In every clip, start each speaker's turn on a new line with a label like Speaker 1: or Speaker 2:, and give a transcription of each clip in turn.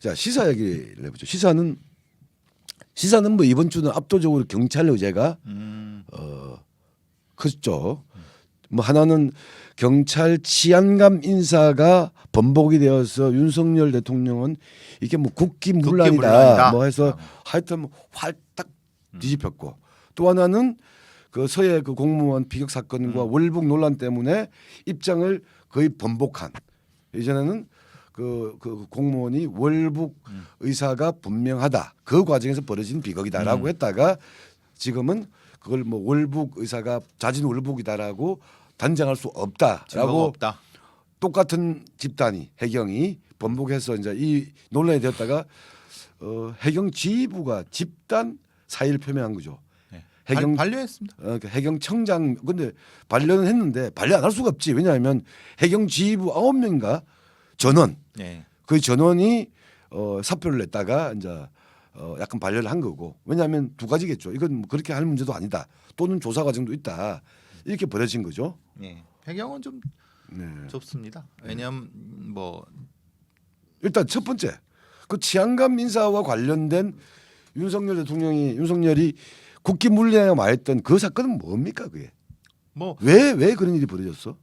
Speaker 1: 자 시사 얘기를 해보죠. 시사는 뭐 이번 주는 압도적으로 경찰 의제가 크죠. 뭐 하나는 경찰 치안감 인사가 번복이 되어서 윤석열 대통령은 이게 뭐 국기문란이다 뭐 해서 하여튼 뭐 활딱 뒤집혔고, 또 하나는 그 서해 그 공무원 비격 사건과 월북 논란 때문에 입장을 거의 번복한, 이전에는 그 공무원이 월북 의사가 분명하다, 그 과정에서 벌어진 비극이다라고 했다가 지금은 그걸 뭐 월북 의사가 자진 월북이다라고 단정할 수 없다라고
Speaker 2: 없다.
Speaker 1: 똑같은 집단이 해경이 번복해서 이제 이 논란이 되었다가 해경 지휘부가 집단 사의를 표명한 거죠.
Speaker 2: 네.
Speaker 1: 해경
Speaker 2: 반려했습니다.
Speaker 1: 그러니까 해경청장 근데 반려는 했는데 반려 안 할 수가 없지. 왜냐하면 해경 지휘부 9명인가 전원
Speaker 2: 네.
Speaker 1: 그 전원이 사표를 냈다가 이제 약간 반려를 한 거고, 왜냐하면 두 가지겠죠. 이건 뭐 그렇게 할 문제도 아니다, 또는 조사 과정도 있다, 이렇게 벌어진 거죠.
Speaker 2: 네. 해경은 좀
Speaker 1: 네.
Speaker 2: 좁습니다. 왜냐하면 뭐
Speaker 1: 일단 첫 번째 그 치안감 인사와 관련된 윤석열이 국기문란에 말했던 그 사건은 뭡니까 그게?
Speaker 2: 뭐
Speaker 1: 왜 그런 일이 벌어졌어?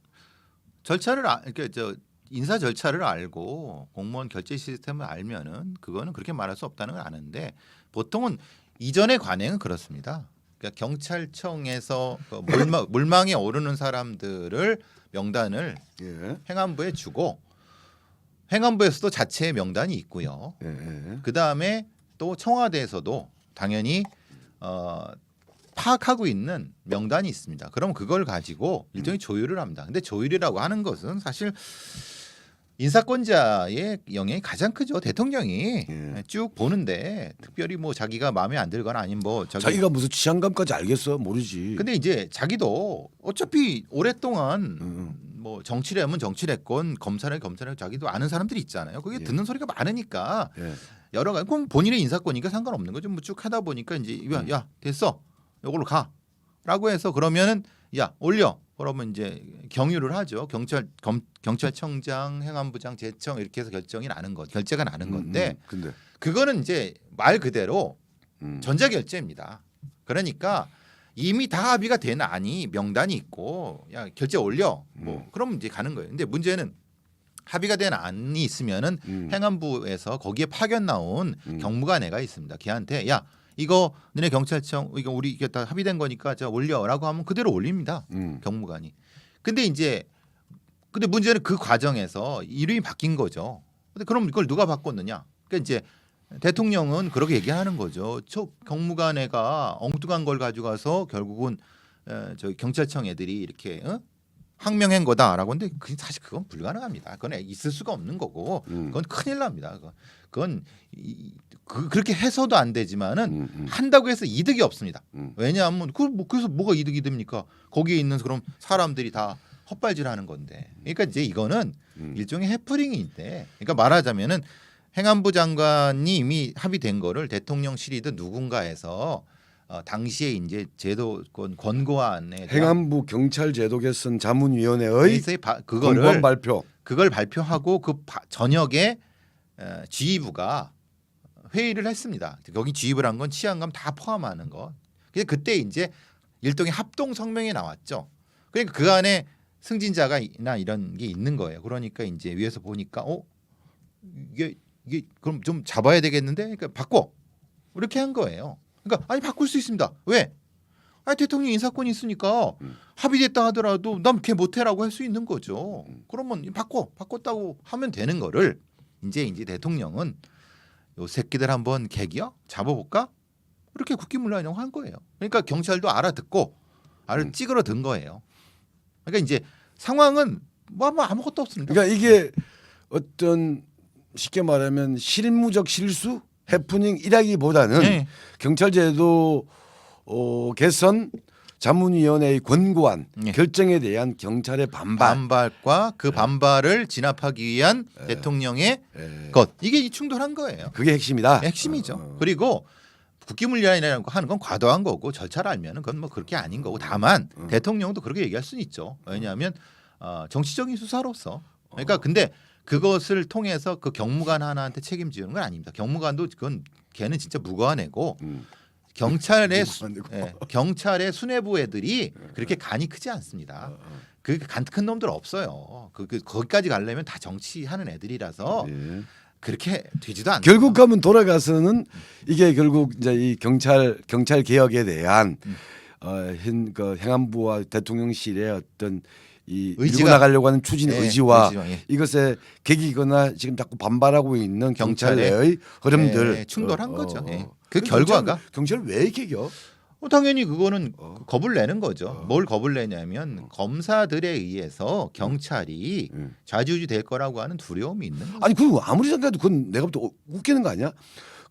Speaker 2: 절차를 그러니까 저 인사 절차를 알고 공무원 결제 시스템을 알면은 그거는 그렇게 말할 수 없다는 건 아는데, 보통은 이전의 관행은 그렇습니다. 그러니까 경찰청에서 그 물망에 오르는 사람들을 명단을
Speaker 1: 예.
Speaker 2: 행안부에 주고, 행안부에서도 자체의 명단이 있고요.
Speaker 1: 예.
Speaker 2: 그 다음에 또 청와대에서도 당연히 파악하고 있는 명단이 있습니다. 그럼 그걸 가지고 일종의 조율을 합니다. 근데 조율이라고 하는 것은 사실 인사권자의 영향이 가장 크죠. 대통령이 쭉 보는데 특별히 뭐 자기가 마음에 안 들거나 아니면 뭐
Speaker 1: 자기가 무슨 치안감까지 알겠어? 모르지.
Speaker 2: 근데 이제 자기도 어차피 오랫동안 뭐 정치를 하면 정치를 했건 검찰을 자기도 아는 사람들이 있잖아요. 그게 듣는 소리가 많으니까 여러 가지 그럼 본인의 인사권이니까 상관없는 거죠. 뭐 쭉 하다 보니까 이제 야 됐어, 이걸로 가라고 해서 그러면은 야 올려. 그러면 이제 경유를 하죠. 경찰청장, 행안부장, 제청 이렇게 해서 결제가 나는 건데
Speaker 1: 근데
Speaker 2: 그거는 이제 말 그대로 전자결제입니다. 그러니까 이미 다 합의가 된 안이 명단이 있고 야 결제 올려 뭐 그러면 이제 가는 거예요. 근데 문제는 합의가 된 안이 있으면은 행안부에서 거기에 파견 나온 경무관애가 있습니다. 걔한테 야 이거 너네 경찰청 이거 우리 이게 다 합의된 거니까 자 올려라고 하면 그대로 올립니다. 경무관이. 근데 문제는 그 과정에서 이름이 바뀐 거죠. 근데 그럼 이걸 누가 바꿨느냐? 그러니까 이제 대통령은 그렇게 얘기하는 거죠. 저 경무관애가 엉뚱한 걸 가져가서 결국은 저기 경찰청 애들이 이렇게 항명한 거다라고 하는데 사실 그건 불가능합니다. 그건 있을 수가 없는 거고 그건 큰일 납니다. 그건 그렇게 해서도 안 되지만은 한다고 해서 이득이 없습니다. 왜냐하면 그래서 뭐가 이득이 됩니까? 거기에 있는 그럼 사람들이 다 헛발질하는 건데. 그러니까 이제 이거는 일종의 해프닝인데, 그러니까 말하자면은 행안부 장관이 이미 합의된 거를 대통령실이든 누군가에서 당시에 이제 제도권 권고안에
Speaker 1: 행안부 경찰 제도 개선 자문위원회의
Speaker 2: 그거를
Speaker 1: 발표
Speaker 2: 그걸 발표하고 그 저녁에 지휘부가 회의를 했습니다. 거기 지휘부를 한 건 치안감 다 포함하는 거. 그때 이제 일종의 합동 성명이 나왔죠. 그러니까 그 안에 승진자가나 이런 게 있는 거예요. 그러니까 이제 위에서 보니까 이게 그럼 좀 잡아야 되겠는데, 그러니까 바꿔 이렇게 한 거예요. 그러니까 아니 바꿀 수 있습니다. 왜? 아니 대통령 인사권이 있으니까 합의됐다 하더라도 난 걔 못해라고 할 수 있는 거죠. 그러면 바꿨다고 하면 되는 거를 이제 대통령은 요 새끼들 한번 개기어 잡아볼까? 이렇게 국기문란이라고 한 거예요. 그러니까 경찰도 알아듣고 찌그러든 거예요. 그러니까 이제 상황은 뭐 아무것도 없습니다.
Speaker 1: 그러니까 이게 어떤 쉽게 말하면 실무적 실수 해프닝이라기보다는 경찰제도 개선 자문위원회의 권고안 결정에 대한 경찰의
Speaker 2: 반발과 그 반발을 진압하기 위한 대통령의 것, 이게 충돌한 거예요.
Speaker 1: 그게 핵심이다.
Speaker 2: 핵심이죠. 그리고 국기문란이라고 하는 건 과도한 거고 절차를 알면은 그건 뭐 그렇게 아닌 거고, 다만 대통령도 그렇게 얘기할 수는 있죠. 왜냐하면 정치적인 수사로서. 그러니까 근데 그것을 통해서 그 경무관 하나한테 책임지는 건 아닙니다. 경무관도 그건 걔는 진짜 무고한 애고 경찰의 경찰의 수뇌부 애들이 그렇게 간이 크지 않습니다. 그 간 큰 놈들 없어요. 거기까지 가려면 다 정치하는 애들이라서
Speaker 1: 예.
Speaker 2: 그렇게 되지도 않아요.
Speaker 1: 결국 가면 돌아가서는 이게 결국 이제 이 경찰 개혁에 대한 그 행안부와 대통령실의 어떤 이 밀고 나가려고 하는 추진 의지와
Speaker 2: 예.
Speaker 1: 이것에 계기거나 지금 자꾸 반발하고 있는 경찰의 흐름들
Speaker 2: 충돌한 거죠. 예. 그 결과가
Speaker 1: 경찰을 왜 이렇게 겨?
Speaker 2: 당연히 그거는 겁을 내는 거죠. 뭘 겁을 내냐면 검사들에 의해서 경찰이 좌지우지 될 거라고 하는 두려움이 있는 거죠.
Speaker 1: 아니 그리고 아무리 생각해도 그건 내가 볼 때 웃기는 거 아니야?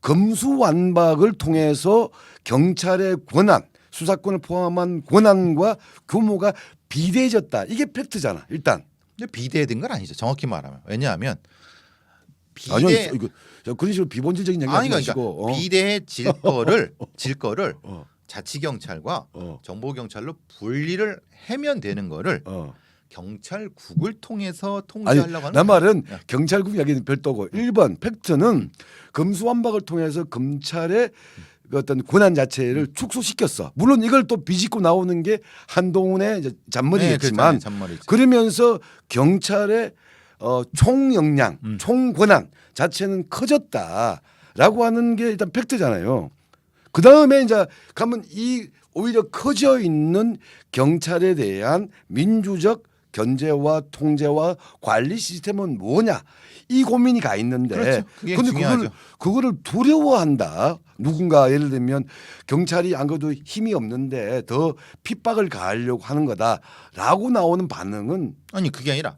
Speaker 1: 검수완박을 통해서 경찰의 권한, 수사권을 포함한 권한과 규모가 비대해졌다. 이게 팩트잖아. 일단.
Speaker 2: 근데 비대해진 건 아니죠. 정확히 말하면. 왜냐하면
Speaker 1: 아니요, 이거 그런 식으로 비본질적인 얘기하지 마시고
Speaker 2: 비대해질 거를 자치경찰과 정보경찰로 분리를 하면 되는 거를 경찰국을 통해서 통제하려고 하는
Speaker 1: 내 말은 경찰국 이야기는 별도고 1번 팩트는 검수완박을 통해서 검찰의 그 어떤 권한 자체를 축소시켰어. 물론 이걸 또 비집고 나오는 게 한동훈의 이제 잔머리겠지만 그러면서 경찰의 총역량, 총권한 자체는 커졌다라고 하는 게 일단 팩트잖아요. 그 다음에 이제 가면 이 오히려 커져 있는 경찰에 대한 민주적 견제와 통제와 관리 시스템은 뭐냐 이 고민이 가 있는데
Speaker 2: 그렇죠. 그게
Speaker 1: 근데
Speaker 2: 중요하죠.
Speaker 1: 그거를 두려워한다. 누군가 예를 들면 경찰이 안 그래도 힘이 없는데 더 핍박을 가하려고 하는 거다라고 나오는 반응은
Speaker 2: 아니 그게 아니라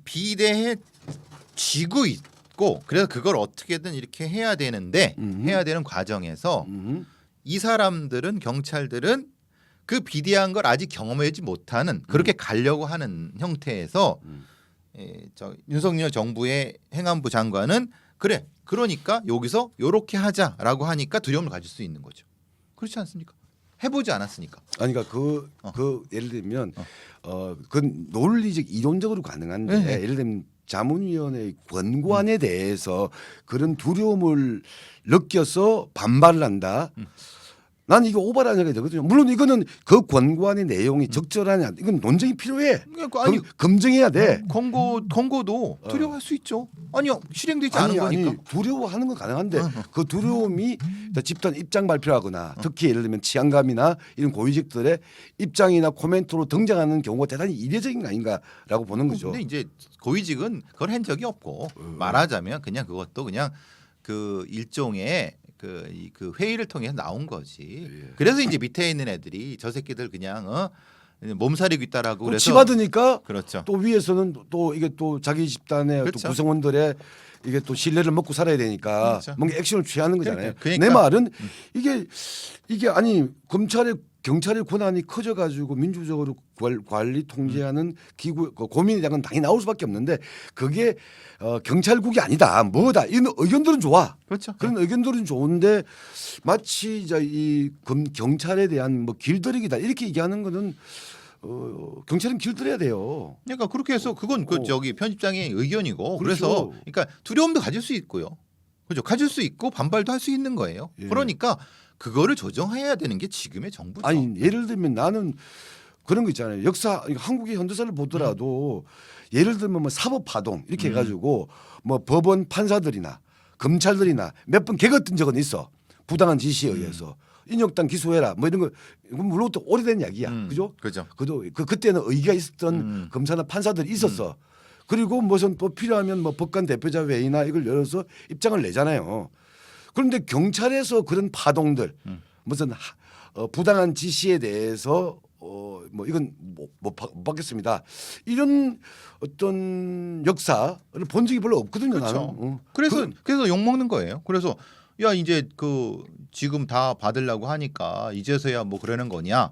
Speaker 2: 비대해지고 있고 그래서 그걸 어떻게든 이렇게 해야 되는데 해야 되는 과정에서 이 사람들은 경찰들은 그 비대한 걸 아직 경험하지 못하는 그렇게 가려고 하는 형태에서 윤석열 정부의 행안부 장관은 그래 그러니까 여기서 요렇게 하자라고 하니까 두려움을 가질 수 있는 거죠. 그렇지 않습니까? 해보지 않았으니까.
Speaker 1: 아니 그러니까 그 예를 들면 그건 논리적 이론적으로 가능한데
Speaker 2: 네.
Speaker 1: 예를 들면 자문위원회의 권고안에 대해서 그런 두려움을 느껴서 반발을 한다. 난 이거 오바라는 생각이 들거든요. 물론 이거는 그 권고안의 내용이 적절하냐 이건 논쟁이 필요해.
Speaker 2: 아니
Speaker 1: 검증해야 돼.
Speaker 2: 권고도 두려워할 수 있죠. 아니요 실행되지 않은 거니까.
Speaker 1: 아니 두려워하는 건 가능한데 그 두려움이 집단 입장 발표하거나 특히 예를 들면 치안감이나 이런 고위직들의 입장이나 코멘트로 등장하는 경우가 대단히 이례적인 거 아닌가라고 보는 거죠.
Speaker 2: 근데 이제 고위직은 그걸 한 적이 없고 말하자면 그냥 그것도 그냥 그 일종의 그 회의를 통해서 나온 거지. 그래서 이제 밑에 있는 애들이 저 새끼들 그냥 몸살이고 있다라고 그래서
Speaker 1: 치받으니까
Speaker 2: 그렇죠.
Speaker 1: 또 위에서는 또 이게 또 자기 집단의
Speaker 2: 그렇죠.
Speaker 1: 또 구성원들의 이게 또 신뢰를 먹고 살아야 되니까
Speaker 2: 그렇죠.
Speaker 1: 뭔가 액션을 취하는 거잖아요.
Speaker 2: 그러니까.
Speaker 1: 내 말은 이게 아니 경찰의 권한이 커져가지고 민주적으로 관리 통제하는 기구 고민이 약간 당연히 나올 수밖에 없는데 그게 경찰국이 아니다 뭐다 이런 의견들은 좋아.
Speaker 2: 그렇죠.
Speaker 1: 그런 의견들은 좋은데 마치 이제 이 경찰에 대한 뭐 길들이기다 이렇게 얘기하는 거는 경찰은 길들여야 돼요.
Speaker 2: 그러니까 그렇게 해서 그건 그 저기 편집장의 의견이고
Speaker 1: 그렇죠.
Speaker 2: 그래서 그러니까 두려움도 가질 수 있고요. 그죠? 가질 수 있고 반발도 할 수 있는 거예요.
Speaker 1: 예.
Speaker 2: 그러니까 그거를 조정해야 되는 게 지금의 정부죠.
Speaker 1: 아니 예를 들면 나는 그런 거 있잖아요. 역사 한국의 현대사를 보더라도 예를 들면 뭐 사법 파동 이렇게 해가지고 뭐 법원 판사들이나 검찰들이나 몇 번 개겼던 적은 있어. 부당한 지시에 의해서 인혁당 기소해라 뭐 이런 거 물론 또 오래된 이야기야. 그죠?
Speaker 2: 그죠.
Speaker 1: 그때는 의기가 있었던 검사나 판사들이 있었어. 그리고 무슨 또 필요하면 뭐 법관 대표자 회의나 이걸 열어서 입장을 내잖아요. 그런데 경찰에서 그런 파동들 무슨 부당한 지시에 대해서 뭐 이건 못 받겠습니다. 이런 어떤 역사를 본 적이 별로 없거든요.
Speaker 2: 그렇죠.
Speaker 1: 나는.
Speaker 2: 그래서 욕 먹는 거예요. 그래서 야 이제 그 지금 다 받으려고 하니까 이제서야 뭐 그러는 거냐.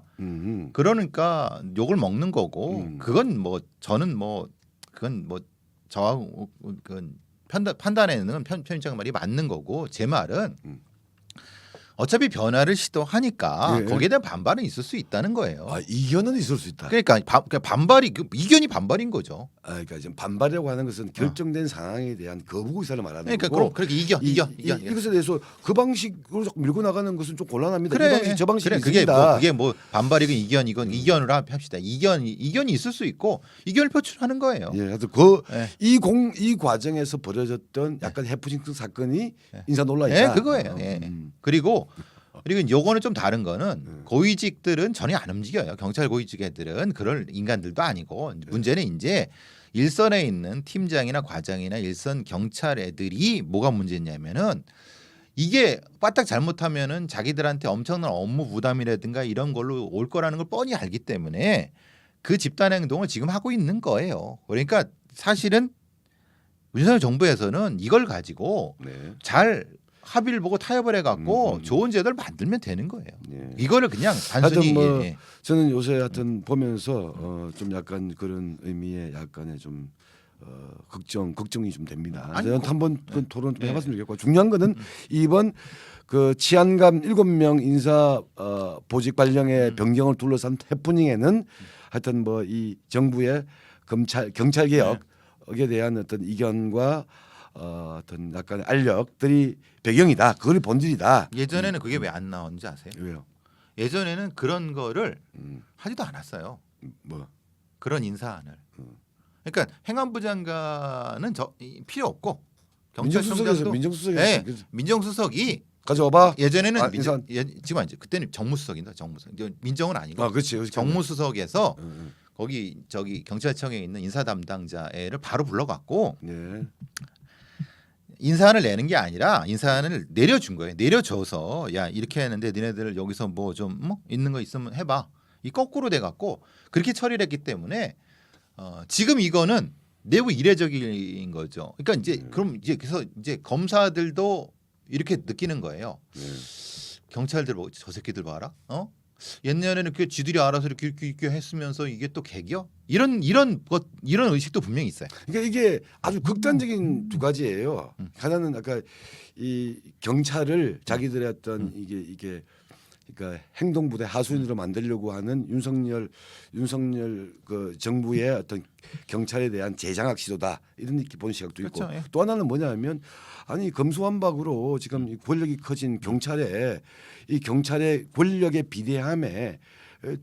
Speaker 2: 그러니까 욕을 먹는 거고 그건 뭐 저는 뭐 그건 뭐 저하고 그건 판단에는 편집장 말이 맞는 거고 제 말은 어차피 변화를 시도하니까
Speaker 1: 예.
Speaker 2: 거기에 대한 반발은 있을 수 있다는 거예요.
Speaker 1: 아, 이견은 있을 수 있다.
Speaker 2: 그러니까 반발이 이견이 반발인 거죠.
Speaker 1: 아, 그러니까 지금 반발이라고 하는 것은 결정된 상황에 대한 거부 의사를 말하는
Speaker 2: 그러니까
Speaker 1: 거고.
Speaker 2: 그렇게 이견.
Speaker 1: 이것에 대해서 그 방식으로 자꾸 밀고 나가는 것은 좀 곤란합니다.
Speaker 2: 그래,
Speaker 1: 이 방식 저 방식이
Speaker 2: 그래.
Speaker 1: 있습니다.
Speaker 2: 그게 뭐 반발이건 이견이건 이견으로 합시다. 이견이 있을 수 있고 이견을 표출하는 거예요.
Speaker 1: 예, 하여튼
Speaker 2: 예.
Speaker 1: 이 과정에서 벌어졌던 약간 해프닝 사건이 인사 논란이다.
Speaker 2: 예, 그거예요. 예. 그리고 요거는 좀 다른 거는 고위직들은 전혀 안 움직여요. 경찰 고위직 애들은 그럴 인간들도 아니고 문제는 이제 일선에 있는 팀장이나 과장이나 일선 경찰 애들이 뭐가 문제냐면은 이게 빠딱 잘못하면은 자기들한테 엄청난 업무 부담이라든가 이런 걸로 올 거라는 걸 뻔히 알기 때문에 그 집단 행동을 지금 하고 있는 거예요. 그러니까 사실은 윤석열 정부에서는 이걸 가지고
Speaker 1: 네.
Speaker 2: 잘 합의를 보고 타협을 해갖고 좋은 제도를 만들면 되는 거예요.
Speaker 1: 예.
Speaker 2: 이거를 그냥 단순히
Speaker 1: 하여튼 뭐
Speaker 2: 예.
Speaker 1: 저는 요새 하여튼 보면서 좀 약간 그런 의미의 약간의 좀 걱정이 좀 됩니다.
Speaker 2: 아니,
Speaker 1: 저는 한번 그 토론 좀
Speaker 2: 네.
Speaker 1: 해봤으면 좋겠고 중요한 거는 이번 그 치안감 7명 인사 보직 발령의 변경을 둘러싼 해프닝에는 하여튼 뭐 이 정부의 경찰 개혁에 대한 어떤 이견과 어떤 약간의 알력들이 배경이다. 그걸 본질이다.
Speaker 2: 예전에는 그게 왜 안 나왔는지 아세요?
Speaker 1: 왜요?
Speaker 2: 예전에는 그런 거를 하지도 않았어요.
Speaker 1: 뭐
Speaker 2: 그런 인사안을. 그러니까 행안부 장관은 필요 없고 경찰청장도
Speaker 1: 민정수석에서
Speaker 2: 민정수석이
Speaker 1: 가져와봐.
Speaker 2: 예전에는
Speaker 1: 인사.
Speaker 2: 지금 이제 그때는 정무수석인다. 정무수석. 민정은 아니고
Speaker 1: 아, 그렇지.
Speaker 2: 정무수석에서 거기 저기 경찰청에 있는 인사 담당자를 바로 불러갖고
Speaker 1: 네.
Speaker 2: 인사안을 내는 게 아니라 인사안을 내려준 거예요. 내려줘서 야 이렇게 했는데 니네들 여기서 뭐 좀 있는 거 있으면 해봐. 이 거꾸로 돼갖고 그렇게 처리를 했기 때문에 지금 이거는 내부 이례적인 거죠. 그러니까 이제 그럼 이제 그래서 이제 검사들도 이렇게 느끼는 거예요. 경찰들 뭐 저 새끼들 봐라. 옛날에는 그 지들이 알아서 이렇게 했으면서 이게 또 개겨? 이런 의식도 분명히 있어요.
Speaker 1: 그러니까 이게 아주 극단적인 두 가지예요. 하나는 아까 이 경찰을 자기들의 어떤 이게 그러니까 행동부대 하수인으로 만들려고 하는 윤석열 그 정부의 어떤 경찰에 대한 재장악 시도다 이런 이렇게 보는 시각도 있고
Speaker 2: 그렇죠, 예.
Speaker 1: 또 하나는 뭐냐면 아니 검수완박으로 지금 이 권력이 커진 이 경찰의 권력의 비대함에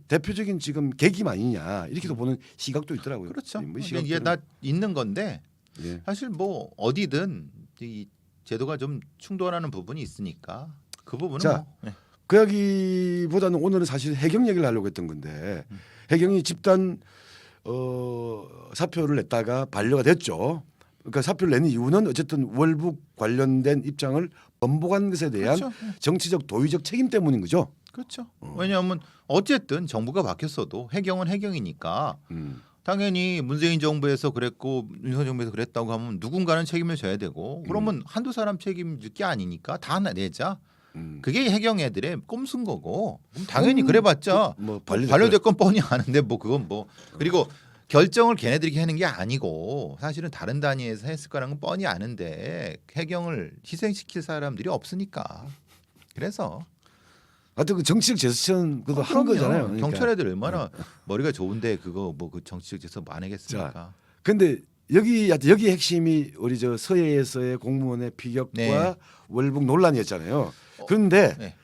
Speaker 1: 대표적인 지금 계기만 아니냐 이렇게도 보는 시각도 있더라고요.
Speaker 2: 그렇죠.
Speaker 1: 뭐
Speaker 2: 이게 다 있는 건데
Speaker 1: 예.
Speaker 2: 사실 뭐 어디든 이 제도가 좀 충돌하는 부분이 있으니까 그 부분은
Speaker 1: 자,
Speaker 2: 뭐, 예.
Speaker 1: 그 이야기보다는 오늘은 사실 해경 얘기를 하려고 했던 건데 해경이 집단 사표를 냈다가 반려가 됐죠. 그러니까 사표를 낸 이유는 어쨌든 월북 관련된 입장을 번복한 것에 대한
Speaker 2: 그렇죠.
Speaker 1: 정치적 도의적 책임 때문인 거죠.
Speaker 2: 그렇죠. 왜냐하면 어쨌든 정부가 바뀌었어도 해경은 해경이니까 당연히 문재인 정부에서 그랬고 윤석열 정부에서 그랬다고 하면 누군가는 책임을 져야 되고 그러면 한두 사람 책임질 게 아니니까 다 내자. 그게 해경 애들의 꼼수인 거고 당연히 그래봤자
Speaker 1: 뭐
Speaker 2: 반려될 건 뻔히 아는데 뭐 그건 뭐 그리고 결정을 걔네들이 하는 게 아니고 사실은 다른 단위에서 했을 거라는 건 뻔히 아는데 해경을 희생시킬 사람들이 없으니까 그래서
Speaker 1: 하여튼 그 정치적 제스처는 그것도 한 거잖아요. 그러니까.
Speaker 2: 경찰 애들 얼마나 머리가 좋은데 그거 뭐 그 정치적 제스처 안 하겠습니까?
Speaker 1: 근데 여기 핵심이 우리 저 서해에서의 공무원의 피격과
Speaker 2: 네.
Speaker 1: 월북 논란이었잖아요. 그런데
Speaker 2: 네.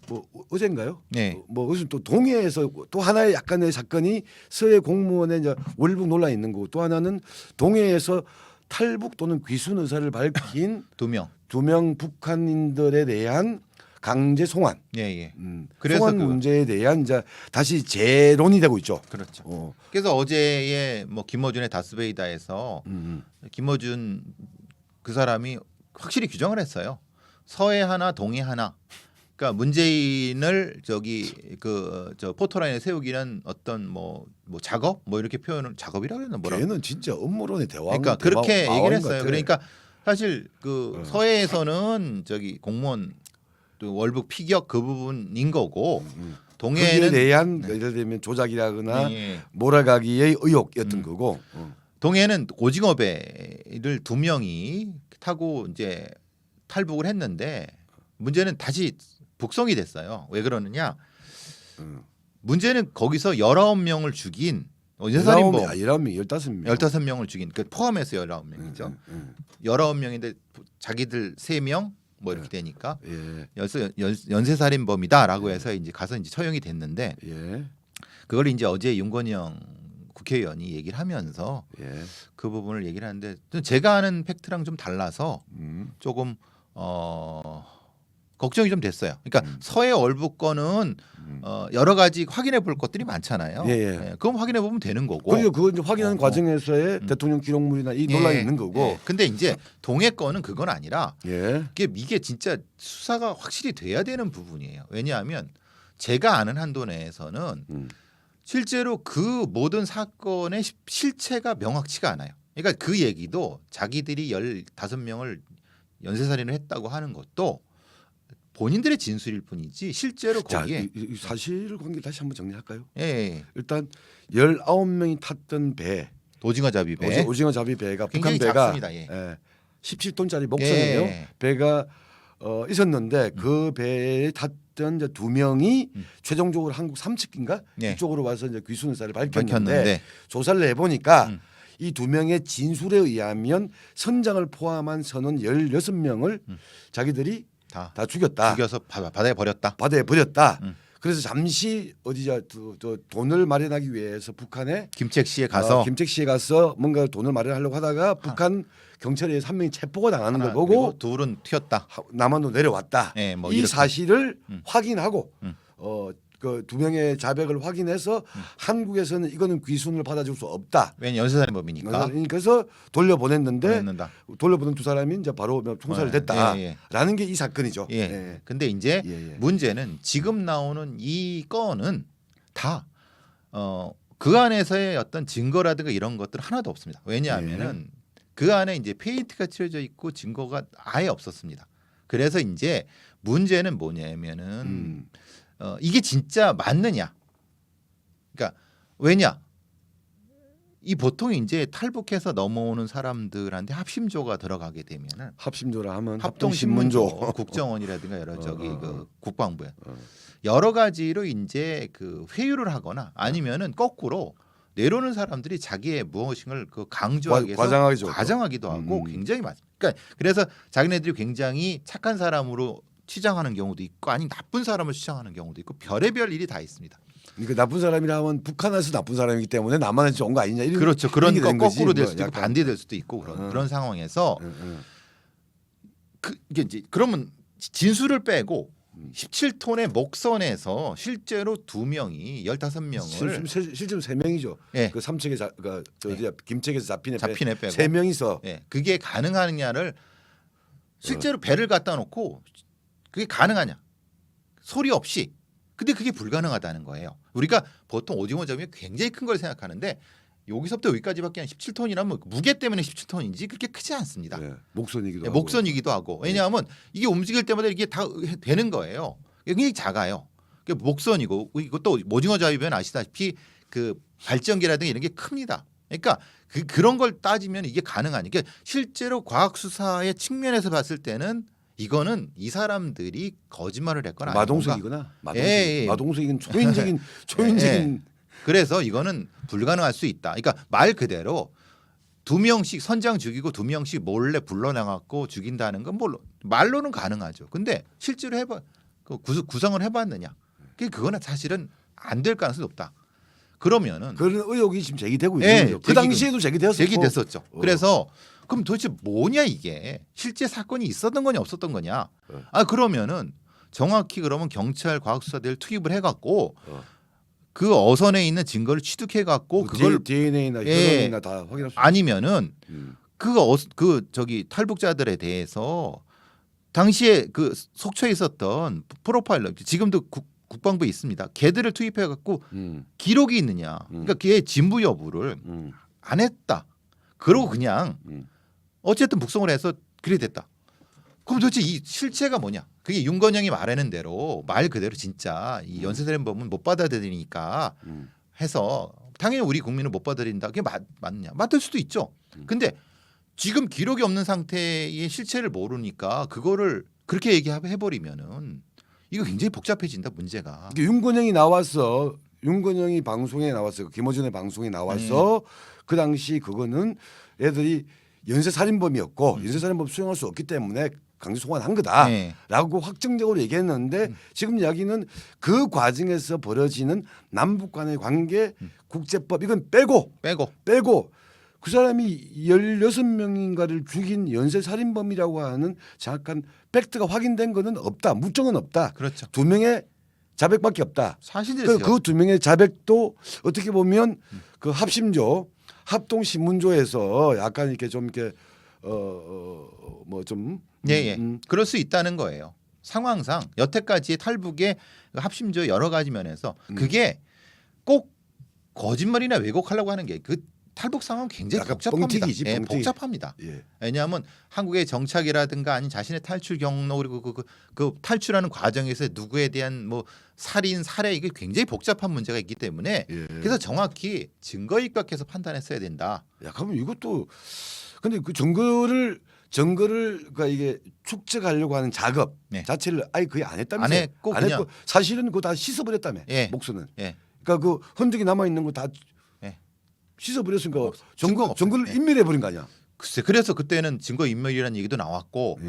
Speaker 1: 뭐 어젠가요?
Speaker 2: 네.
Speaker 1: 뭐 무슨 또 동해에서 또 하나의 약간의 사건이 서해 공무원의 이제 월북 논란이 있는 거고 또 하나는 동해에서 탈북 또는 귀순 의사를 밝힌
Speaker 2: 두 명.
Speaker 1: 두 명 북한인들에 대한 강제 송환.
Speaker 2: 예.
Speaker 1: 그래서 송환 문제에 대한 이제 다시 재론이 되고 있죠.
Speaker 2: 그렇죠. 그래서 어제의 뭐 김어준의 다스베이다에서 김어준 그 사람이 확실히 규정을 했어요. 서해 하나, 동해 하나. 그러니까 문재인을 저 포토라인에 세우기는 어떤 뭐 작업 뭐 이렇게 표현을 작업이라고 했나 뭐라.
Speaker 1: 걔는 진짜 음모론의 대왕.
Speaker 2: 그러니까 그렇게 얘기를 했어요.
Speaker 1: 같아.
Speaker 2: 그러니까 사실 그 서해에서는 저기 공무원 또 월북 피격 그 부분인 거고 동해는
Speaker 1: 거기에 대한 예를 들면 조작이라거나
Speaker 2: 네.
Speaker 1: 몰아가기의 의혹이었던 거고.
Speaker 2: 동해는 오징어 배를 두 명이 타고 이제 탈북을 했는데 문제는 다시 국성이 됐어요. 왜 그러느냐? 문제는 거기서 19명을 죽인 연쇄살인범
Speaker 1: 19명, 15명.
Speaker 2: 15명을 죽인 그 포함해서 19명이죠. 19명인데 자기들 3명 뭐 이렇게 되니까
Speaker 1: 예.
Speaker 2: 연쇄살인범이다라고 해서 이제 가서 이제 처형이 됐는데
Speaker 1: 예.
Speaker 2: 그걸 이제 어제 윤건영 국회의원이 얘기를 하면서
Speaker 1: 예.
Speaker 2: 그 부분을 얘기를 하는데 제가 아는 팩트랑 좀 달라서 조금 걱정이 좀 됐어요. 그러니까 서해 월북 건은 여러 가지 확인해 볼 것들이 많잖아요.
Speaker 1: 예, 예.
Speaker 2: 예, 그럼 확인해 보면 되는 거고.
Speaker 1: 그리고 그거 이제 확인하는 과정에서의 대통령 기록물이나 이 논란이 있는 거고.
Speaker 2: 예. 근데 이제 동해 건은 그건 아니라
Speaker 1: 예.
Speaker 2: 이게 진짜 수사가 확실히 돼야 되는 부분이에요. 왜냐하면 제가 아는 한도 내에서는 실제로 그 모든 사건의 실체가 명확치가 않아요. 그러니까 그 얘기도 자기들이 15명을 연쇄살인을 했다고 하는 것도 본인들의 진술일 뿐이지 실제로 거기에
Speaker 1: 자, 이 사실관계 다시 한번 정리할까요?
Speaker 2: 예.
Speaker 1: 일단 19명이 탔던 배,
Speaker 2: 오징어 잡이 배
Speaker 1: 오징어 잡이 배가
Speaker 2: 굉장히
Speaker 1: 북한 배가
Speaker 2: 작습니다. 예.
Speaker 1: 17톤짜리 목선이에요.
Speaker 2: 예.
Speaker 1: 배가 있었는데 그 배에 탔던 이제 2명이 최종적으로 한국 삼척인가
Speaker 2: 예.
Speaker 1: 이쪽으로 와서 이제 귀순의사를 밝혔는데
Speaker 2: 밝혔는데
Speaker 1: 조사를 해보니까 이 2명의 진술에 의하면 선장을 포함한 선원 16명을 자기들이 다 죽였다.
Speaker 2: 죽여서 바다에 버렸다.
Speaker 1: 바다에 버렸다. 그래서 잠시 어디자 돈을 마련하기 위해서 북한에
Speaker 2: 김책시에 가서
Speaker 1: 김책시에 가서 뭔가 돈을 마련하려고 하다가 북한 경찰에 의해서 한 명이 체포가 당하는 걸 보고
Speaker 2: 둘은 튀었다.
Speaker 1: 남한으로 내려왔다.
Speaker 2: 네, 뭐
Speaker 1: 이
Speaker 2: 이렇게.
Speaker 1: 사실을 확인하고 그 2명의 자백을 확인해서 한국에서는 이거는 귀순을 받아줄 수 없다.
Speaker 2: 왜냐 연쇄살인범이니까.
Speaker 1: 그래서 돌려보냈는데
Speaker 2: 보냈는다.
Speaker 1: 돌려보낸 두 사람이 이제 바로 총살을 됐다라는
Speaker 2: 예.
Speaker 1: 게 이 사건이죠.
Speaker 2: 예.
Speaker 1: 예.
Speaker 2: 근데 이제
Speaker 1: 예.
Speaker 2: 문제는 지금 나오는 이 건은 다 그 안에서의 어떤 증거라든가 이런 것들 하나도 없습니다. 왜냐하면은 그 안에 이제 페인트가 칠해져 있고 증거가 아예 없었습니다. 그래서 이제 문제는 뭐냐면은 이게 진짜 맞느냐? 그러니까 왜냐? 이 보통 이제 탈북해서 넘어오는 사람들한테 합심조가 들어가게 되면은
Speaker 1: 합심조라 하면
Speaker 2: 합동신문조, 국정원이라든가 여러 저기 그 국방부에 여러 가지로 이제 그 회유를 하거나 아니면은 거꾸로 내려오는 사람들이 자기의 무엇인가를 그 강조하기 위해서 과장하기도 하고 굉장히 많습니다. 그러니까 그래서 자기네들이 굉장히 착한 사람으로 치장하는 경우도 있고 아니 나쁜 사람을 치장하는 경우도 있고 별의별 일이 다 있습니다.
Speaker 1: 그러니까 나쁜 사람이라 하면 북한에서 나쁜 사람이기 때문에 남한에서 온 거 아니냐 이런
Speaker 2: 그렇죠. 그런 거 거꾸로 될
Speaker 1: 뭐
Speaker 2: 수도 있고 반대될 수도 있고 그런 상황에서 이게 이제 그러면 진술을 빼고 17톤의 목선에서 실제로 2명이 15명을
Speaker 1: 실제로 3명이죠.
Speaker 2: 예.
Speaker 1: 그 삼척에 김책에서 잡힌
Speaker 2: 애 빼고
Speaker 1: 3명이서
Speaker 2: 예. 그게 가능하느냐를 실제로 배를 갖다 놓고 그게 가능하냐 소리 없이 근데 그게 불가능하다는 거예요. 우리가 보통 오징어 잡으면 굉장히 큰 걸 생각하는데 여기서부터 여기까지밖에 한 17톤이라면 무게 때문에 17톤인지 그렇게 크지 않습니다.
Speaker 1: 네, 목선이기도
Speaker 2: 네,
Speaker 1: 하고.
Speaker 2: 목선이기도 하고 왜냐하면 이게 움직일 때마다 이게 다 되는 거예요. 굉장히 작아요. 목선이고 이것도 오징어 잡이면 아시다시피 그 발전기라든가 이런 게 큽니다. 그러니까 그런 걸 따지면 이게 가능하니까 그러니까 실제로 과학 수사의 측면에서 봤을 때는 이거는 이 사람들이 거짓말을 했거나
Speaker 1: 마동석이구나.
Speaker 2: 예.
Speaker 1: 마동석이긴 초인적인
Speaker 2: 예. 그래서 이거는 불가능할 수 있다. 그러니까 말 그대로 2명씩 선장 죽이고 2명씩 몰래 불러나갖고 죽인다는 건 말로는 가능하죠. 근데 실제로 구성을 해봤느냐? 그거는 사실은 안 될 가능성이 높다. 그러면은
Speaker 1: 그런 의혹이 지금 제기되고 있는 거죠. 그 당시에도
Speaker 2: 제기됐었죠. 그래서 그럼 도대체 뭐냐 이게 실제 사건이 있었던 거냐 없었던 거냐? 그러면은 정확히 그러면 경찰 과학수사대를 투입을 해갖고 그 어선에 있는 증거를 취득해갖고 그걸
Speaker 1: DNA나 혈흔이나 다 확인할 수
Speaker 2: 아니면은 그 탈북자들에 대해서 당시에 그 속초에 있었던 프로파일러 지금도 국방부에 있습니다. 걔들을 투입해갖고 기록이 있느냐? 그러니까 걔의 진부 여부를 안 했다. 그러고 그냥 어쨌든 북송을 해서 그래 됐다. 그럼 도대체 이 실체가 뭐냐? 그게 윤건영이 말하는 대로 말 그대로 진짜 이 연쇄살인범은 못 받아들이니까 해서 당연히 우리 국민은 못 받아들인다. 그게 맞느냐? 맞을 수도 있죠. 근데 지금 기록이 없는 상태의 실체를 모르니까 그거를 그렇게 얘기해버리면은 이거 굉장히 복잡해진다 문제가.
Speaker 1: 윤건영이 나와서 윤건영이 방송에 나왔어요. 김어준의 방송에 나와서 그 당시 그거는 애들이 연쇄살인범이었고 연쇄살인범 수용할 수 없기 때문에 강제 송환한 거다라고 확정적으로 얘기했는데 지금 이야기는 그 과정에서 벌어지는 남북 간의 관계 국제법 이건 빼고 그 사람이 16명인가를 죽인 연쇄살인범이라고 하는 정확한 팩트가 확인된 거는 없다. 물증은 없다.
Speaker 2: 그렇죠.
Speaker 1: 2명의 자백밖에 없다.
Speaker 2: 사실이죠.
Speaker 1: 그 2명의 자백도 어떻게 보면 그 합심조 합동신문조에서 약간 이렇게 좀 이렇게 뭐좀
Speaker 2: 예. 그럴 수 있다는 거예요. 상황상 여태까지의 탈북의 합심조 여러 가지 면에서 그게 꼭 거짓말이나 왜곡하려고 하는 게 그 탈북 상황은 굉장히
Speaker 1: 약간
Speaker 2: 복잡합니다.
Speaker 1: 뻥튀기지,
Speaker 2: 예,
Speaker 1: 뻥튀기.
Speaker 2: 복잡합니다.
Speaker 1: 예.
Speaker 2: 왜냐하면 한국의 정착이라든가 아닌 자신의 탈출 경로 그리고 그 탈출하는 과정에서 누구에 대한 뭐 살인 살해 이게 굉장히 복잡한 문제가 있기 때문에
Speaker 1: 예.
Speaker 2: 그래서 정확히 증거 입각해서 판단했어야 된다.
Speaker 1: 야, 그러면 이것도 근데 그 증거를 그러니까 이게 축적하려고 하는 작업
Speaker 2: 네.
Speaker 1: 자체를 아예 거의 안 했다면서요?
Speaker 2: 안 했고
Speaker 1: 안
Speaker 2: 그냥-
Speaker 1: 했고 사실은 그거 다 씻어버렸다며.
Speaker 2: 예.
Speaker 1: 목수는.
Speaker 2: 예.
Speaker 1: 그러니까 그 흔적이 남아 있는 거 다
Speaker 2: 예.
Speaker 1: 씻어버렸으니까
Speaker 2: 증거가 없어요.
Speaker 1: 증거를
Speaker 2: 예.
Speaker 1: 인멸해 버린 거 아니야?
Speaker 2: 글쎄 그래서 그때는 증거 인멸이라는 얘기도 나왔고
Speaker 1: 예.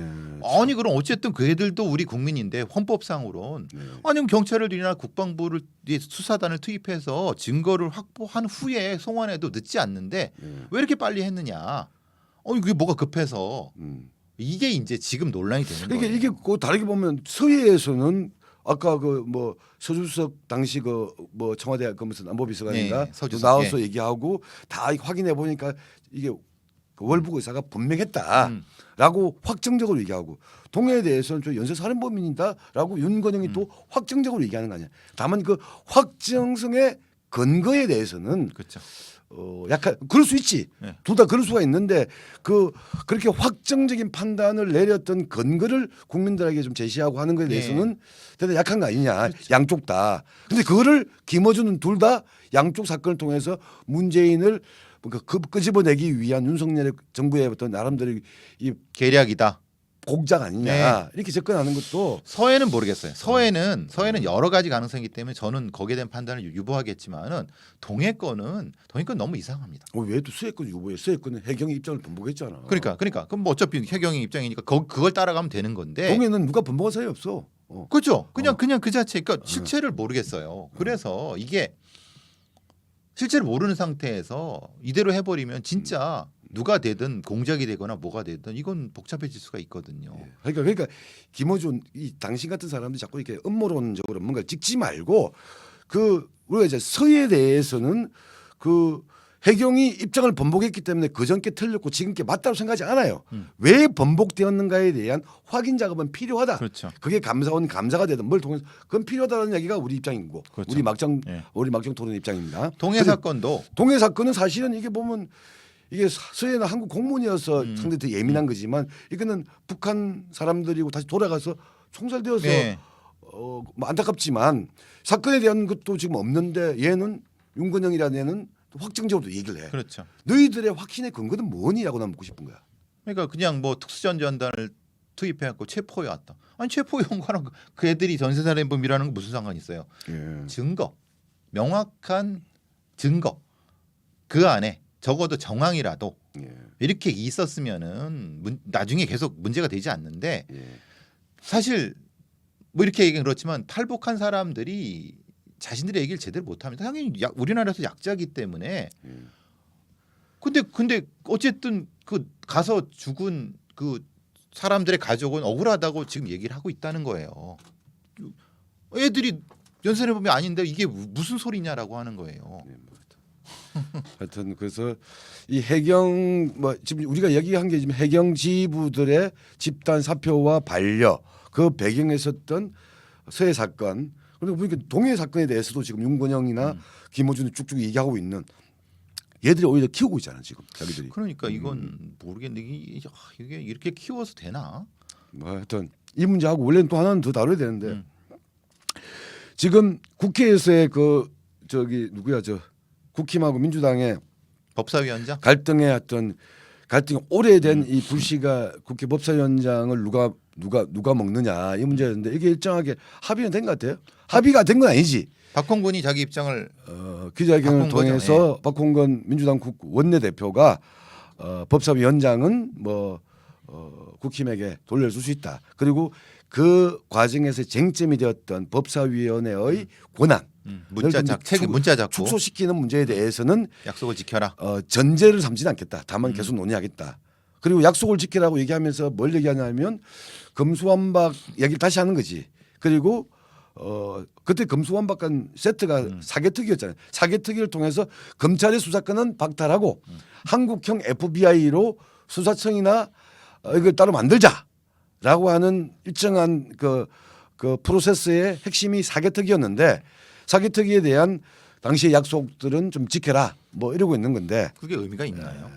Speaker 2: 아니 그럼 어쨌든 그 애들도 우리 국민인데 헌법상으로는 아니 그럼 경찰이나 국방부를 이 수사단을 투입해서 증거를 확보한 후에 송환해도 늦지 않는데 왜 이렇게 빨리 했느냐? 이게 뭐가 급해서 이게 이제 지금 논란이 되는
Speaker 1: 그러니까
Speaker 2: 거예요.
Speaker 1: 이게 그 다르게 보면 서해에서는 아까 그 뭐 서주석 당시 그 뭐 청와대 그 무슨 안보비서관인가
Speaker 2: 네, 서주석,
Speaker 1: 나와서 얘기하고 다 확인해 보니까 이게 그 월북 의사가 분명했다라고 확정적으로 얘기하고 동해에 대해서는 저 연쇄살인범이다라고 윤건영이 또 확정적으로 얘기하는 거 아니야. 다만 그 확정성의 근거에 대해서는
Speaker 2: 그렇죠.
Speaker 1: 약간 그럴 수 있지.
Speaker 2: 네.
Speaker 1: 둘 다 그럴 수가 있는데 그렇게 확정적인 판단을 내렸던 근거를 국민들에게 좀 제시하고 하는 것에 대해서는 대단히 약한 거 아니냐.
Speaker 2: 그렇죠.
Speaker 1: 양쪽 다. 근데 그거를 김어준은 둘 다 양쪽 사건을 통해서 문재인을 끄집어내기 위한 윤석열의 정부의 어떤 나름대로 이
Speaker 2: 계략이다.
Speaker 1: 공작 아니냐 이렇게 접근하는 것도
Speaker 2: 서해는 모르겠어요. 서해는 여러 가지 가능성이기 때문에 저는 거기에 대한 판단을 유보하겠지만은 동해 거는 너무 이상합니다.
Speaker 1: 왜 또 수해권 유보해? 수해권은 해경의 입장을 번복했잖아.
Speaker 2: 그러니까 그럼 뭐 어차피 해경의 입장이니까 그걸 따라가면 되는 건데.
Speaker 1: 동해는 누가 번복한 사람이 없어.
Speaker 2: 그렇죠. 그냥 그 자체. 그러니까 실체를 모르겠어요. 그래서 이게 실체를 모르는 상태에서 이대로 해버리면 진짜 누가 되든 공작이 되거나 뭐가 되든 이건 복잡해질 수가 있거든요.
Speaker 1: 그러니까 김어준 이 당신 같은 사람들이 자꾸 이렇게 음모론적으로 뭔가 찍지 말고 그 우리가 이제 서해에 대해서는 그 해경이 입장을 번복했기 때문에 그전께 틀렸고 지금께 맞다고 생각하지 않아요. 왜 번복되었는가에 대한 확인 작업은 필요하다.
Speaker 2: 그렇죠.
Speaker 1: 그게 감사원 감사가 되든 뭘 통해서 그건 필요하다는 얘기가 우리 입장이고
Speaker 2: 그렇죠.
Speaker 1: 우리 막장
Speaker 2: 예.
Speaker 1: 토론 입장입니다.
Speaker 2: 동해 사건도
Speaker 1: 동해 사건은 사실은 이게 보면 이게 서해는 한국 공무원이어서 상당히 더 예민한 거지만 이거는 북한 사람들이고 다시 돌아가서 총살되어서
Speaker 2: 네.
Speaker 1: 뭐 안타깝지만 사건에 대한 것도 지금 없는데 얘는 윤건영이라는 애는 확정적으로 얘기를 해.
Speaker 2: 그렇죠.
Speaker 1: 너희들의 확신의 근거는 뭐니라고 난 묻고 싶은 거야.
Speaker 2: 그러니까 그냥 뭐 특수전전단을 투입해갖고 체포해 왔다. 아니 체포해 온 거랑 그 애들이 전세살인범이라는 거 무슨 상관이 있어요? 증거, 명확한 증거 그 안에 적어도 정황이라도 이렇게 있었으면은 나중에 계속 문제가 되지 않는데 사실 뭐 이렇게 얘기는 그렇지만 탈북한 사람들이 자신들의 얘기를 제대로 못합니다. 당연히 우리나라에서 약자기 때문에. 근데 어쨌든 그 가서 죽은 그 사람들의 가족은 억울하다고 지금 얘기를 하고 있다는 거예요. 애들이 연쇄살인범이 아닌데 이게 무슨 소리냐라고 하는 거예요.
Speaker 1: 하여튼 그래서 이 해경 뭐 지금 우리가 얘기한 게 지금 해경 지부들의 집단 사표와 반려 그 배경에 있었던 서해 사건 그리고 보니까 동해 사건에 대해서도 지금 윤건영이나 김어준이 쭉쭉 얘기하고 있는 얘들이 오히려 키우고 있잖아 지금 자기들이.
Speaker 2: 그러니까 이건 모르겠는데 이게 이렇게 키워서 되나?
Speaker 1: 뭐 하여튼 이 문제하고 원래는 또 하나는 더 다뤄야 되는데 지금 국회에서의 그 저기 누구야 저 국힘하고 민주당의
Speaker 2: 법사위원장?
Speaker 1: 갈등의 어떤 갈등이 오래된 이 불씨가 국회 법사위원장을 누가 먹느냐 이 문제였는데 이게 일정하게 합의는 된 것 같아요. 합의가 된 건 아니지.
Speaker 2: 박홍근이 자기 입장을
Speaker 1: 기자회견을
Speaker 2: 바꾼 거죠.
Speaker 1: 통해서 박홍근 민주당 원내대표가 법사위원장은 국힘에게 돌려줄 수 있다. 그리고 그 과정에서 쟁점이 되었던 법사위원회의 권한
Speaker 2: 문자 잡고
Speaker 1: 축소시키는 문제에 대해서는
Speaker 2: 약속을 지켜라.
Speaker 1: 전제를 삼지는 않겠다. 다만 계속 논의하겠다. 그리고 약속을 지키라고 얘기하면서 뭘 얘기하냐면 검수완박 얘기를 다시 하는 거지. 그리고 그때 검수완박한 세트가 사개특위였잖아요. 사개특위를 통해서 검찰의 수사권은 박탈하고 한국형 FBI로 수사청이나 이걸 따로 만들자라고 하는 일정한 그 프로세스의 핵심이 사개특위였는데 사개특위에 대한 당시의 약속들은 좀 지켜라 이러고 있는 건데
Speaker 2: 그게 의미가 있나요?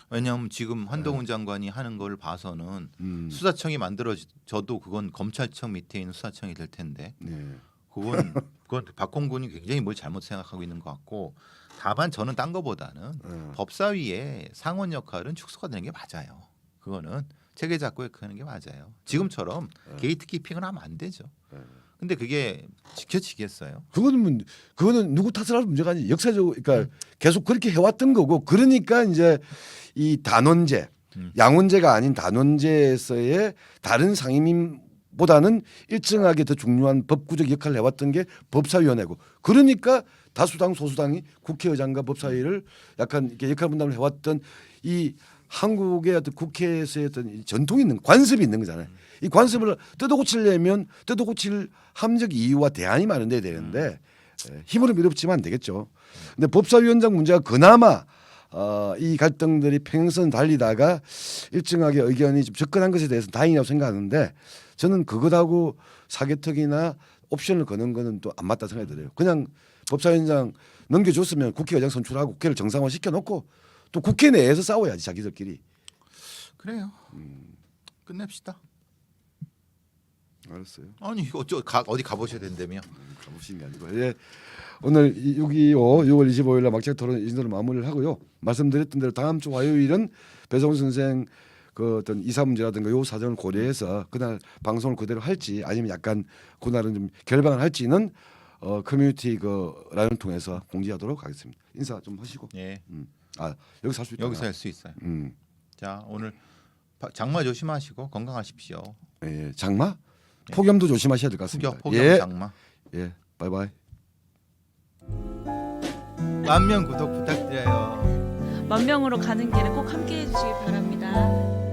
Speaker 2: 왜냐하면 지금 한동훈 장관이 하는 걸 봐서는 수사청이 만들어져도 그건 검찰청 밑에 있는 수사청이 될 텐데 그건 박홍근이 굉장히 뭘 잘못 생각하고 있는 것 같고 다만 저는 딴 거보다는 법사위의 상원 역할은 축소가 되는 게 맞아요. 그거는 체계 잡고 하는 게 맞아요. 지금처럼 게이트키핑을 하면 안 되죠. 근데 그게 지켜지겠어요?
Speaker 1: 그거는 누구 탓을 할 문제가 아니지. 역사적으로 그러니까 계속 그렇게 해왔던 거고 그러니까 이제 이 단원제 양원제가 아닌 단원제에서의 다른 상임위보다는 일정하게 더 중요한 법구적 역할을 해왔던 게 법사위원회고 그러니까 다수당 소수당이 국회의장과 법사위를 약간 이렇게 역할 분담을 해왔던 이 한국의 어떤 국회에서의 어떤 전통이 있는 관습이 있는 거잖아요. 이 관습을 뜯어고치려면 뜯어고칠 함적 이유와 대안이 마련돼야 되는데 힘으로 밀어붙이면 안 되겠죠. 근데 법사위원장 문제가 그나마 이 갈등들이 평행선 달리다가 일정하게 의견이 좀 접근한 것에 대해서 다행이라고 생각하는데 저는 그것하고 사개특위나 옵션을 거는 거는 또 안 맞다 생각이 들어요. 그냥 법사위원장 넘겨줬으면 국회의장 선출하고 국회를 정상화 시켜놓고 또 국회 내에서 싸워야지 자기들끼리.
Speaker 2: 그래요. 끝냅시다.
Speaker 1: 알았어요.
Speaker 2: 아니 어디 가보셔야 된다며.
Speaker 1: 가보시는 게 아니고 오늘 6월 25일 막장 토론 이 정도로 마무리를 하고요. 말씀드렸던 대로 다음 주 화요일은 배성훈 선생 그 어떤 이사 문제라든가 요 사정을 고려해서 그날 방송을 그대로 할지 아니면 약간 그날은 좀 결방을 할지는 커뮤니티 그 라인을 통해서 공지하도록 하겠습니다. 인사 좀 하시고.
Speaker 2: 예.
Speaker 1: 여기서 할 수 있다.
Speaker 2: 여기서 할 수 있어요. 자 오늘 장마 조심하시고 건강하십시오.
Speaker 1: 예, 장마? 폭염도 조심하셔야 될 것 같습니다.
Speaker 2: 폭염 장마.
Speaker 1: 예, 바이바이.
Speaker 2: 10,000명 구독 부탁드려요.
Speaker 3: 10,000명으로 가는 길에 꼭 함께해 주시기 바랍니다.